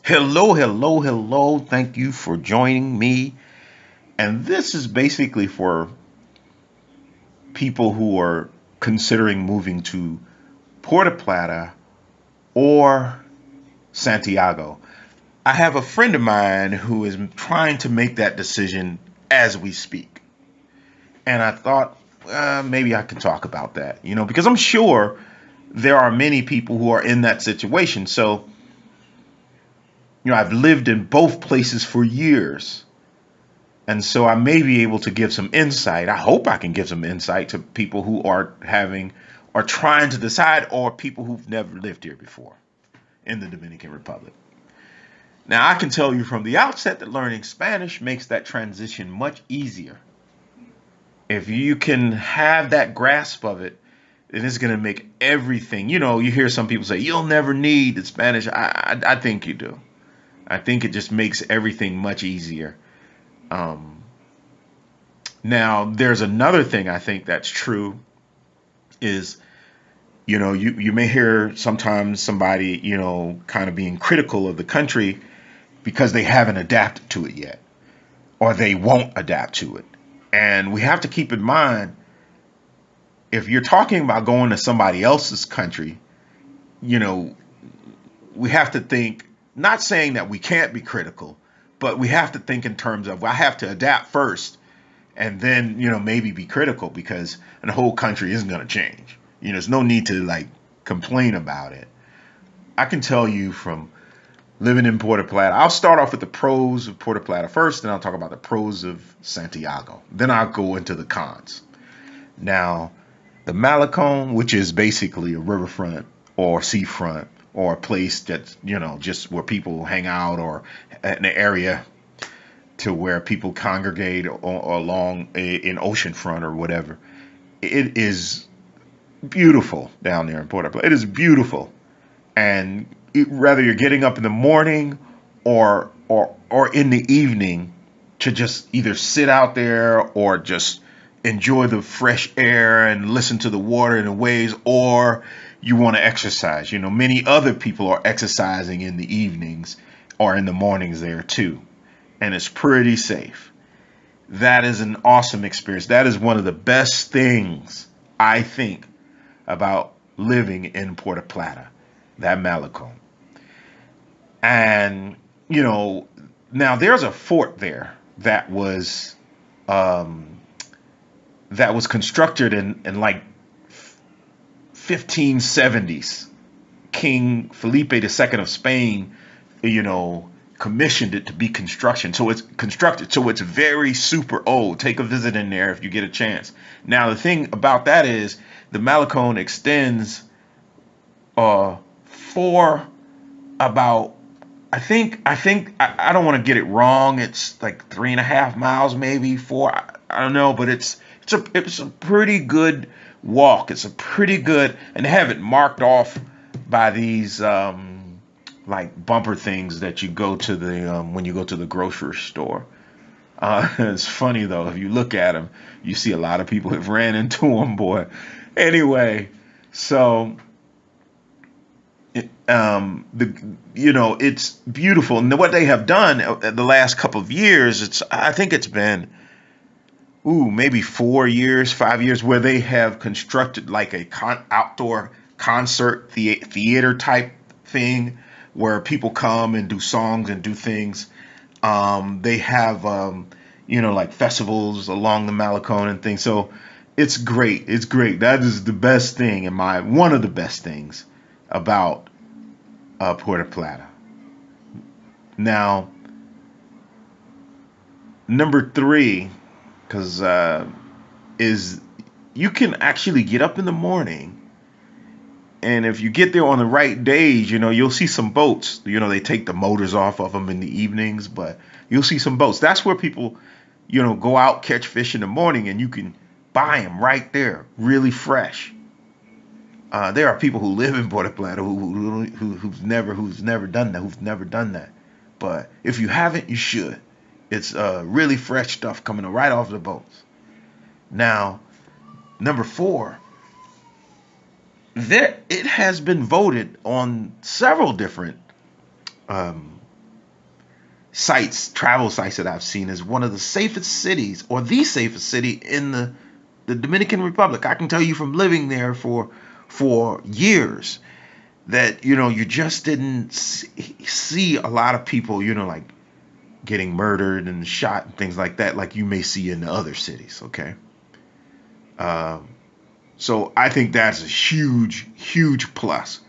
Hello, hello, hello. Thank you for joining me. And this is basically for people who are considering moving to Puerto Plata or Santiago. I have a friend of mine who is trying to make that decision as we speak. And I thought maybe I could talk about that, because I'm sure there are many people who are in that situation. So, I've lived in both places for years. And so I may be able to give some insight. I hope I can give some insight to people who are trying to decide, or people who've never lived here before in the Dominican Republic. Now, I can tell you from the outset that learning Spanish makes that transition much easier. If you can have that grasp of it, it is going to make everything. You hear some people say, you'll never need the Spanish. I think you do. I think it just makes everything much easier. Um, Now, there's another thing I think that's true is, you may hear sometimes somebody, kind of being critical of the country because they haven't adapted to it yet, or they won't adapt to it. And we have to keep in mind, if you're talking about going to somebody else's country, you know, we have to think, not saying that we can't be critical, but we have to think in terms of, well, I have to adapt first and then, maybe be critical, because the whole country isn't going to change. There's no need to like complain about it. I can tell you from living in Puerto Plata, I'll start off with the pros of Puerto Plata first, then I'll talk about the pros of Santiago. Then I'll go into the cons. Now, the Malecon, which is basically a riverfront or seafront or a place that's, just where people hang out, or an area to where people congregate, or along an oceanfront or whatever. It is beautiful down there in Puerto Plata. It is beautiful, and whether you're getting up in the morning or in the evening to just either sit out there or just enjoy the fresh air and listen to the water and the waves, or you want to exercise. Many other people are exercising in the evenings or in the mornings there too, and it's pretty safe. That is an awesome experience. That is one of the best things, I think, about living in Puerto Plata, that Malecon. And, now there's a fort there um, that was constructed in like 1570s. King Felipe II of Spain, you know, commissioned it to be construction. So it's constructed. So it's very super old. Take a visit in there if you get a chance. Now the thing about that is the Malecon extends for about, I don't want to get it wrong. It's like 3.5 miles, maybe 4. I don't know, but it's a pretty good walk. It's a pretty good, and they have it marked off by these like bumper things that you go to the when you go to the grocery store. It's funny though, if you look at them, you see a lot of people have ran into them, boy. Anyway, so it's beautiful, and what they have done the last couple of years, I think it's been maybe 4 years, 5 years, where they have constructed like a outdoor concert theater type thing where people come and do songs and do things. They have like festivals along the Malecon and things. So it's great. It's great. That is the best thing, in my one of the best things about Puerto Plata. Now, number three, because is you can actually get up in the morning, and if you get there on the right days, you'll see some boats. They take the motors off of them in the evenings, but you'll see some boats. That's where people, go out, catch fish in the morning, and you can buy them right there, really fresh. There are people who live in Puerto Plata who's never done that, But if you haven't, you should. It's really fresh stuff coming right off the boats. Now, number four, it has been voted on several different travel sites that I've seen, is one of the safest cities, or the safest city in the Dominican Republic. I can tell you from living there for years that you just didn't see a lot of people, like getting murdered and shot and things like that, like you may see in the other cities. Okay. Um, so I think that's a huge plus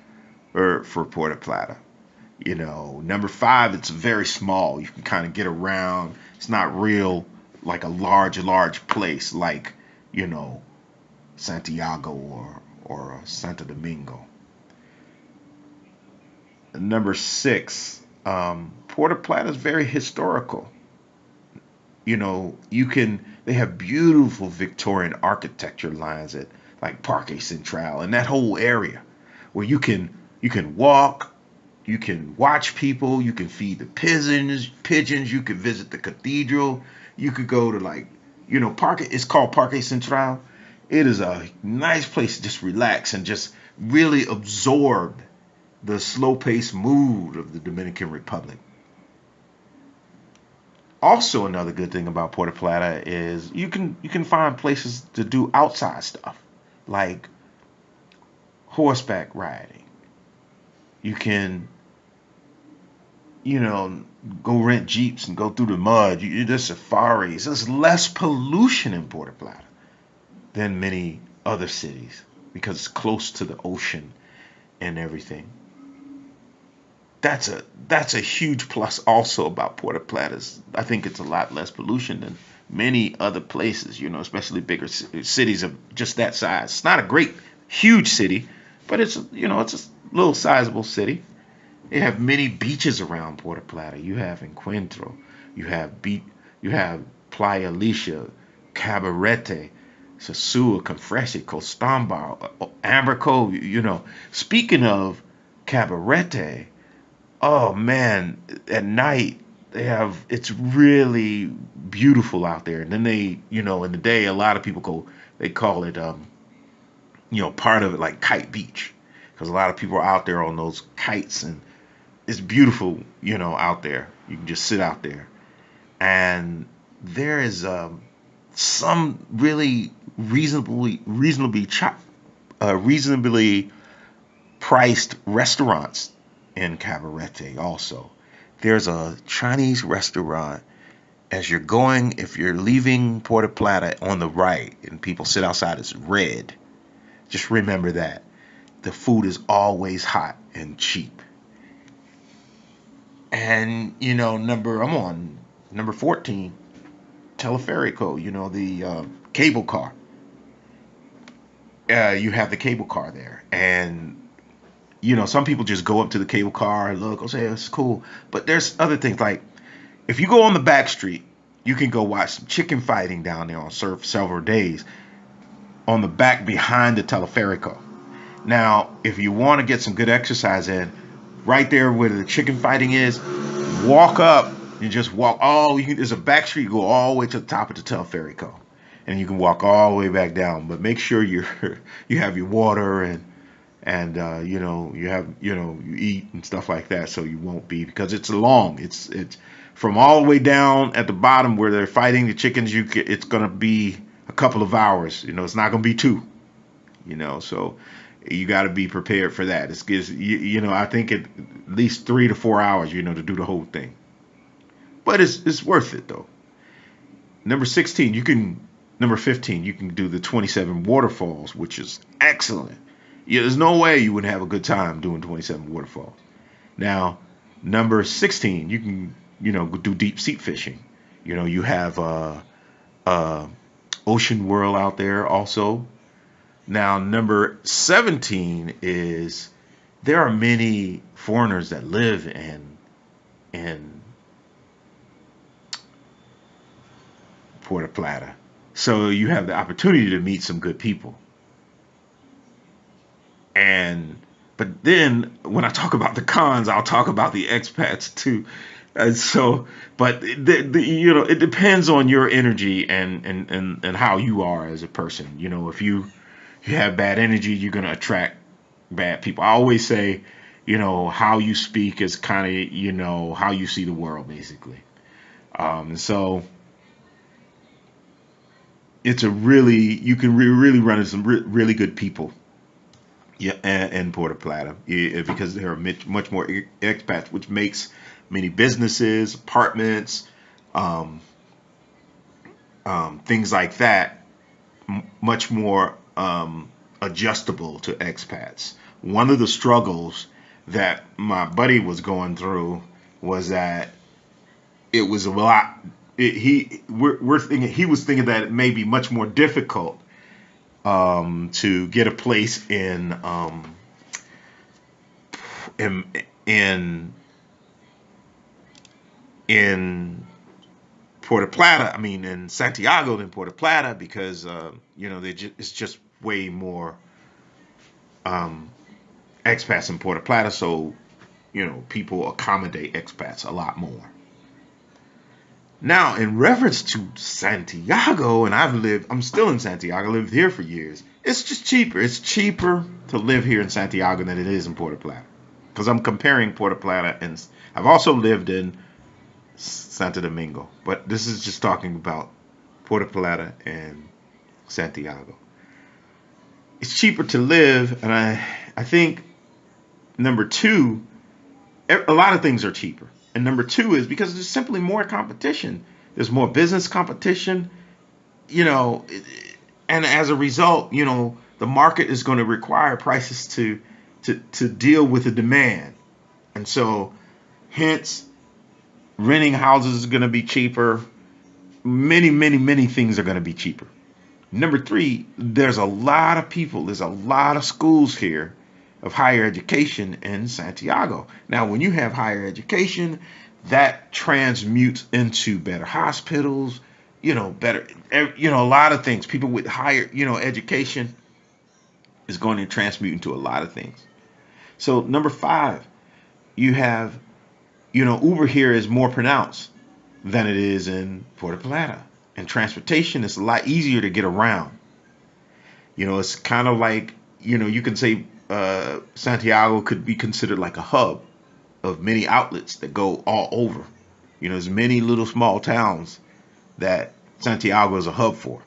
for Puerto Plata. Number five, it's very small. You can kind of get around. It's not real like a large place like, you know, Santiago or Santo Domingo. Number six, Puerto Plata is very historical. They have beautiful Victorian architecture lines at like Parque Central and that whole area where you can walk, you can watch people, you can feed the pigeons, you could visit the cathedral, you could go to like, Parque, it's called Parque Central. It is a nice place to just relax and just really absorb the slow-paced mood of the Dominican Republic. Also, another good thing about Puerto Plata is you can find places to do outside stuff like horseback riding. You can go rent jeeps and go through the mud. There's safaris. There's less pollution in Puerto Plata than many other cities because it's close to the ocean and everything. That's a huge plus also about Puerto Plata. I think it's a lot less pollution than many other places, especially bigger cities of just that size. It's not a great huge city, but it's a little sizable city. They have many beaches around Puerto Plata. You have Encuentro, you have Playa Alicia, Cabarete, Sosua, Confresi, Costamba, Amber Cove. Speaking of Cabarete, oh man, at night it's really beautiful out there. And then in the day, a lot of people they call it, part of it like Kite Beach, because a lot of people are out there on those kites, and it's beautiful, out there. You can just sit out there, and there is some really reasonably priced restaurants in Cabarete also. There's a Chinese restaurant if you're leaving Puerto Plata on the right and people sit outside, it's red. Just remember that. The food is always hot and cheap. And, I'm on number 14, Teleferico, the cable car. You have the cable car there. And some people just go up to the cable car and look, say it's cool. But there's other things like if you go on the back street, you can go watch some chicken fighting down there on several days on the back behind the Teleferico. Now, if you want to get some good exercise in, right there where the chicken fighting is, walk up and just walk. There's a back street, you go all the way to the top of the Teleferico, and you can walk all the way back down. But make sure you have your water and you eat and stuff like that, so you won't be, because it's long. It's from all the way down at the bottom where they're fighting the chickens. It's gonna be a couple of hours. It's not gonna be two. So you got to be prepared for that. It's gives I think at least 3 to 4 hours, to do the whole thing. But it's worth it though. Number 15, you can do the 27 waterfalls, which is excellent. There's no way you wouldn't have a good time doing 27 waterfalls. Now, number 16, you can, do deep sea fishing. You have Ocean World out there also. Now, number 17 is there are many foreigners that live in Puerto Plata. So you have the opportunity to meet some good people. But then when I talk about the cons, I'll talk about the expats too. But it depends on your energy and how you are as a person. If you have bad energy, you're gonna attract bad people. I always say, how you speak is kind of, how you see the world, basically. So it's a really, you can really run into some really good people. Yeah, and Puerto Plata, yeah, because there are much more expats, which makes many businesses, apartments, um, things like that, much more adjustable to expats. One of the struggles that my buddy was going through was that it was a lot. We're thinking he was thinking that it may be much more difficult to get a place in in in Puerto Plata. I mean, in Santiago than Puerto Plata because it's just way more um, expats in Puerto Plata. So people accommodate expats a lot more. Now, in reference to Santiago, and I'm still in Santiago. I lived here for years. It's just cheaper. It's cheaper to live here in Santiago than it is in Puerto Plata. Because I'm comparing Puerto Plata and I've also lived in Santo Domingo, but this is just talking about Puerto Plata and Santiago. It's cheaper to live, and I think number two, a lot of things are cheaper. And number two is because there's simply more competition. There's more business competition, you know, and as a result, the market is going to require prices to deal with the demand. And so hence renting houses is going to be cheaper. Many things are going to be cheaper. Number three, there's a lot of schools here of higher education in Santiago. Now, when you have higher education, that transmutes into better hospitals, better, a lot of things. People with higher, education is going to transmute into a lot of things. So, number five, you have, Uber here is more pronounced than it is in Puerto Plata. And transportation is a lot easier to get around. It's kind of like, you can say Santiago could be considered like a hub of many outlets that go all over. There's many little small towns that Santiago is a hub for.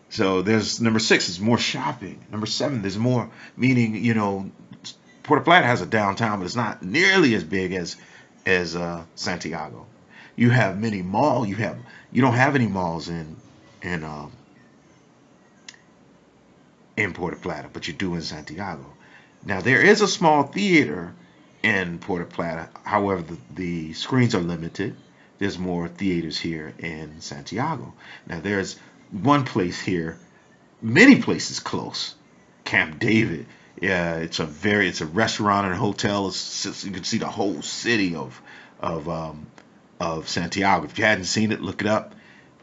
So there's number six is more shopping. Number seven, there's more, meaning, Puerto Plata has a downtown, but it's not nearly as big as Santiago. You have many malls. You don't have any malls in um, in Puerto Plata, but you do in Santiago. Now there is a small theater in Puerto Plata. However, the screens are limited. There's more theaters here in Santiago. Now there's one place here, many places close. Camp David. Yeah, it's a restaurant and a hotel. You can see the whole city of um, of Santiago. If you hadn't seen it, look it up.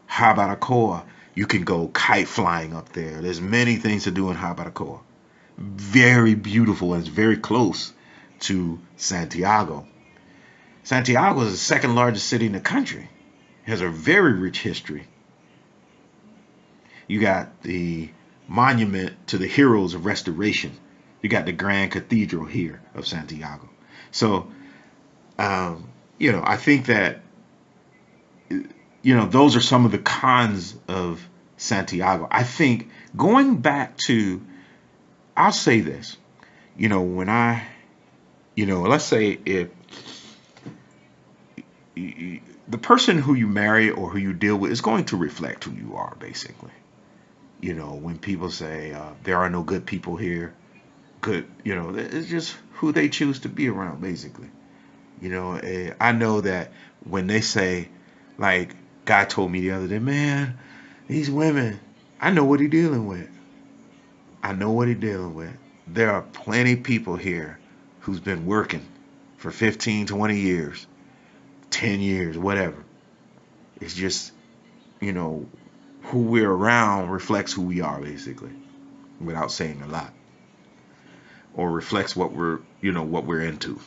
Habaracoa. You can go kite flying up there. There's many things to do in Habaracoa. Very beautiful and it's very close to Santiago. Santiago is the second largest city in the country. It has a very rich history. You got the monument to the heroes of restoration. You got the Grand Cathedral here of Santiago. So, I think that those are some of the cons of Santiago. I think going back to, I'll say this, when let's say if the person who you marry or who you deal with is going to reflect who you are, basically. When people say there are no good people here, good, it's just who they choose to be around, basically. I know that when they say, like, guy told me the other day, man, these women, I know what he dealing with. I know what he dealing with. There are plenty of people here who's been working for 15, 20 years, 10 years, whatever. It's just, who we're around reflects who we are, basically, without saying a lot, or reflects what we're into.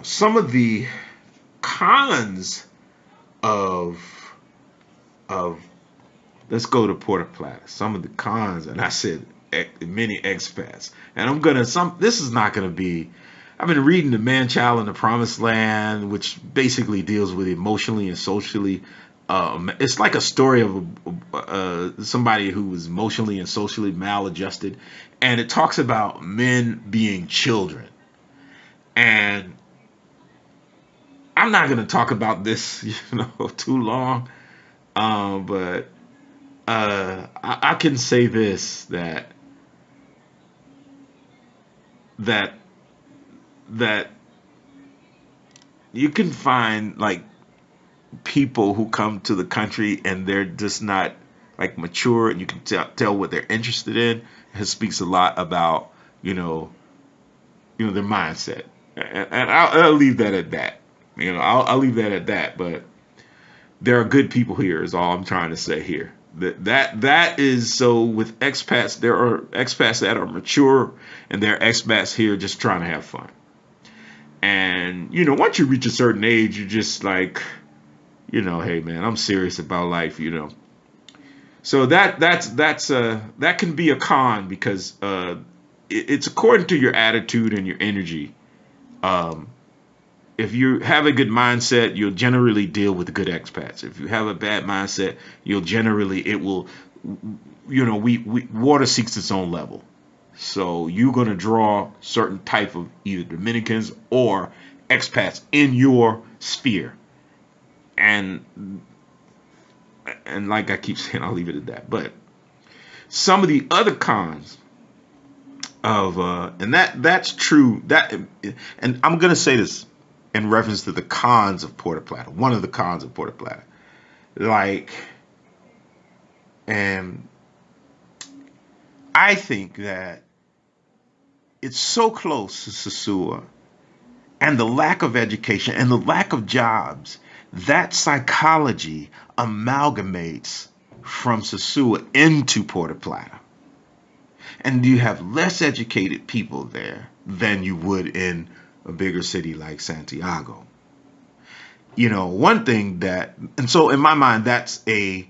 Some of the cons of of let's go to Puerto Plata. Some of the cons, and I said many expats. And this is not gonna be. I've been reading The Man Child in the Promised Land, which basically deals with emotionally and socially. It's like a story of somebody who was emotionally and socially maladjusted, and it talks about men being children. And I'm not going to talk about this, too long. But I can say this that that you can find like people who come to the country and they're just not like mature, and you can tell what they're interested in. It speaks a lot about you know their mindset, and I'll leave that at that. I'll leave that at that. But there are good people here, is all I'm trying to say here. That is so with expats. There are expats that are mature, and there are expats here just trying to have fun. And once you reach a certain age, you're just like, hey man, I'm serious about life. So that can be a con because it's according to your attitude and your energy. Um, if you have a good mindset, you'll generally deal with good expats. If you have a bad mindset, you'll generally it will. We water seeks its own level. So you're gonna draw certain type of either Dominicans or expats in your sphere. And like I keep saying, I'll leave it at that. But some of the other cons of and that's true and I'm gonna say this in reference to the cons of Puerto Plata. One of the cons of Puerto Plata, like, and I think that it's so close to Sosua, and the lack of education and the lack of jobs, that psychology amalgamates from Sosua into Puerto Plata. And you have less educated people there than you would in a bigger city like Santiago. One thing and so in my mind, that's the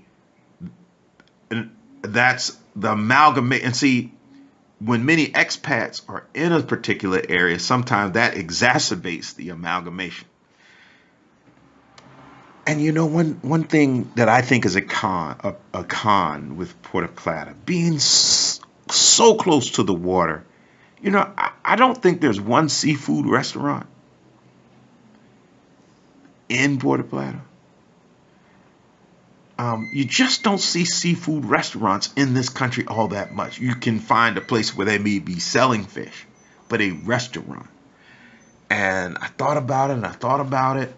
amalgamate. And see, when many expats are in a particular area, sometimes that exacerbates the amalgamation. And one thing that I think is a con with Puerto Plata being so close to the water. I don't think there's one seafood restaurant in Puerto Plata. You just don't see seafood restaurants in this country all that much. You can find a place where they may be selling fish, but a restaurant. And I thought about it and I thought about it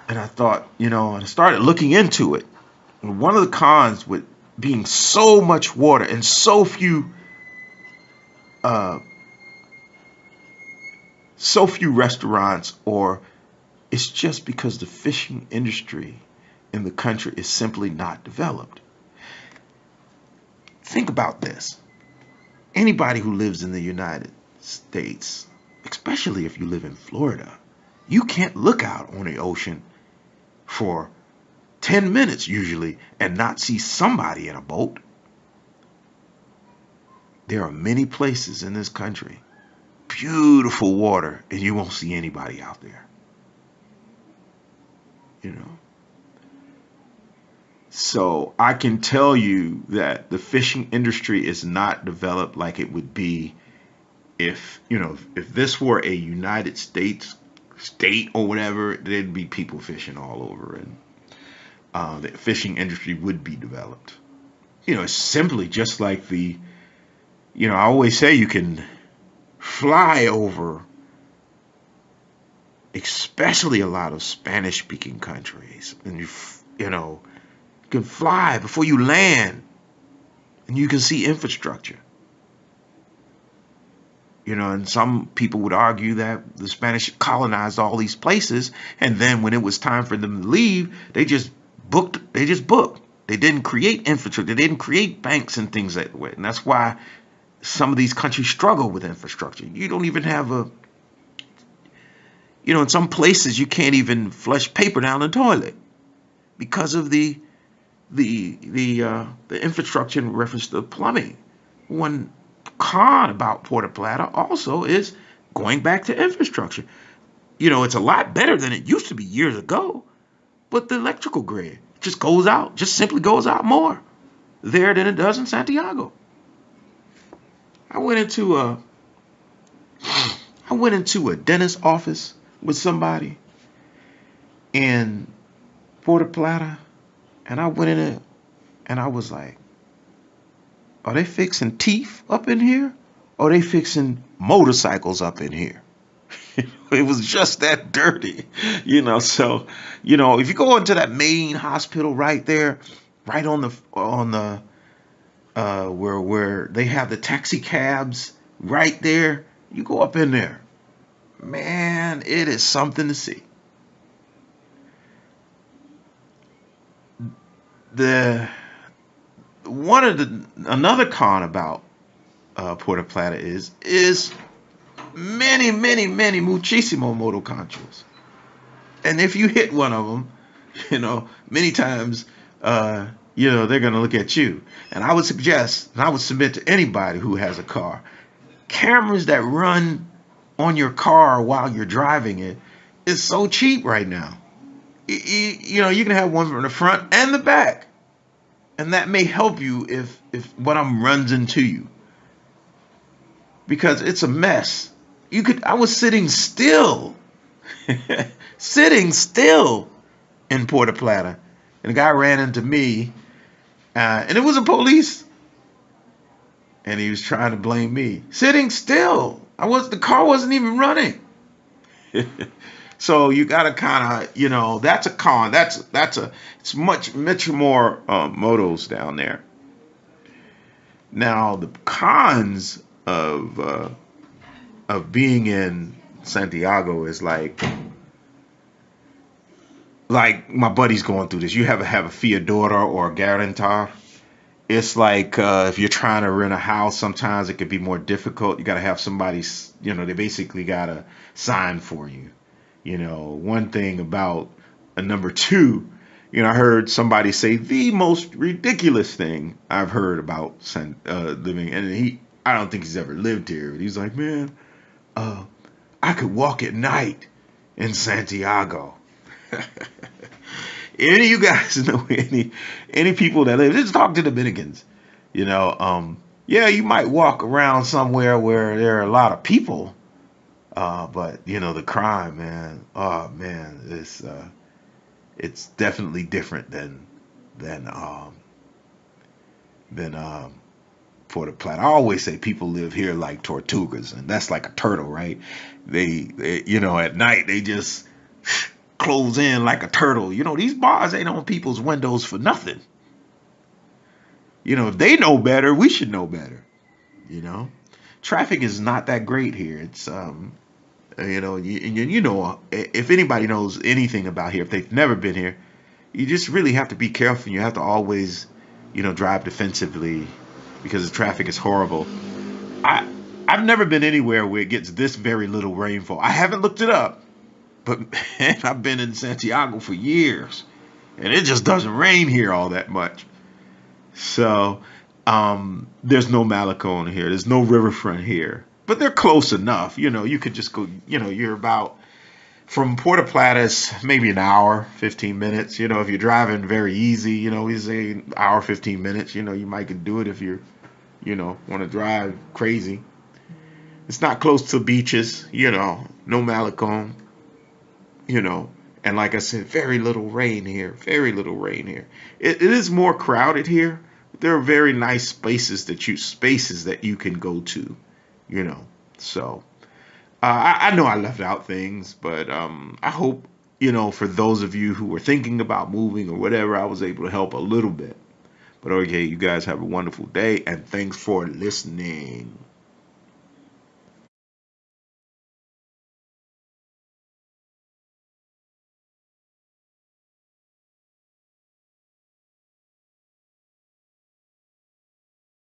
and I thought, and I started looking into it. And one of the cons with being so much water and uh, so few restaurants, or it's just because the fishing industry in the country is simply not developed. Think about this. Anybody who lives in the United States, especially if you live in Florida, you can't look out on the ocean for 10 minutes usually and not see somebody in a boat. There are many places in this country, beautiful water, and you won't see anybody out there. You know. So I can tell you that the fishing industry is not developed like it would be if this were a United States state or whatever, there'd be people fishing all over, and the fishing industry would be developed. It's simply just like I always say you can fly over, especially a lot of Spanish speaking countries, and you can fly before you land, and you can see infrastructure. And some people would argue that the Spanish colonized all these places, and then when it was time for them to leave, they just booked. They didn't create infrastructure. They didn't create banks and things that way. And that's why some of these countries struggle with infrastructure. You don't even have in some places you can't even flush paper down the toilet because of the infrastructure in reference to plumbing. When con about Puerto Plata also is going back to infrastructure. It's a lot better than it used to be years ago, but the electrical grid just goes out, just simply goes out more there than it does in Santiago. I went into a I went into a dentist office with somebody in Puerto Plata, and I went in it and I was like, are they fixing teeth up in here? Or are they fixing motorcycles up in here? It was just that dirty, So, if you go into that main hospital right there, right on the where they have the taxi cabs right there, you go up in there, man, it is something to see. The one of the Another con about Puerto Plata is many, many, many muchísimo motoconchos. And if you hit one of them, many times, they're going to look at you. And I would suggest, and I would submit to anybody who has a car, cameras that run on your car while you're driving it is so cheap right now. You can have one from the front and the back, and that may help you if one of them runs into you, because it's a mess. I was sitting still, sitting still in Puerto Plata, and a guy ran into me, and it was a police, and he was trying to blame me. Sitting still, the car wasn't even running. So you gotta kind of, that's a con. It's much more motos down there. Now the cons of being in Santiago is like my buddy's going through this. You have a fiadora or a guarantor. It's like if you're trying to rent a house, sometimes it could be more difficult. You got to have somebody, they basically got to sign for you. One thing about a number two, I heard somebody say the most ridiculous thing I've heard about living, and I don't think he's ever lived here. But he's like, man, I could walk at night in Santiago. Any of you guys know any people that live? Just talk to Dominicans. Yeah, you might walk around somewhere where there are a lot of people, but the crime, man. Oh man, it's definitely different than Puerto Plata. I always say people live here like tortugas, and that's like a turtle, right? They at night they just close in like a turtle. These bars ain't on people's windows for nothing. If they know better, we should know better. Traffic is not that great here. It's if anybody knows anything about here, if they've never been here, you just really have to be careful. You have to always, drive defensively because the traffic is horrible. I've never been anywhere where it gets this very little rainfall. I haven't looked it up, but man, I've been in Santiago for years, and it just doesn't rain here all that much. So there's no Malecon here. There's no riverfront here, but they're close enough. You could just go. You're about from Puerto Plata, it's maybe an hour, 15 minutes. If you're driving very easy, we say an hour, 15 minutes. You might can do it if you're, want to drive crazy. It's not close to beaches. No Malecon. And like I said, very little rain here. Very little rain here. It is more crowded here. There are very nice spaces that you can go to. So I know I left out things, but I hope for those of you who were thinking about moving or whatever, I was able to help a little bit. But okay, you guys have a wonderful day, and thanks for listening.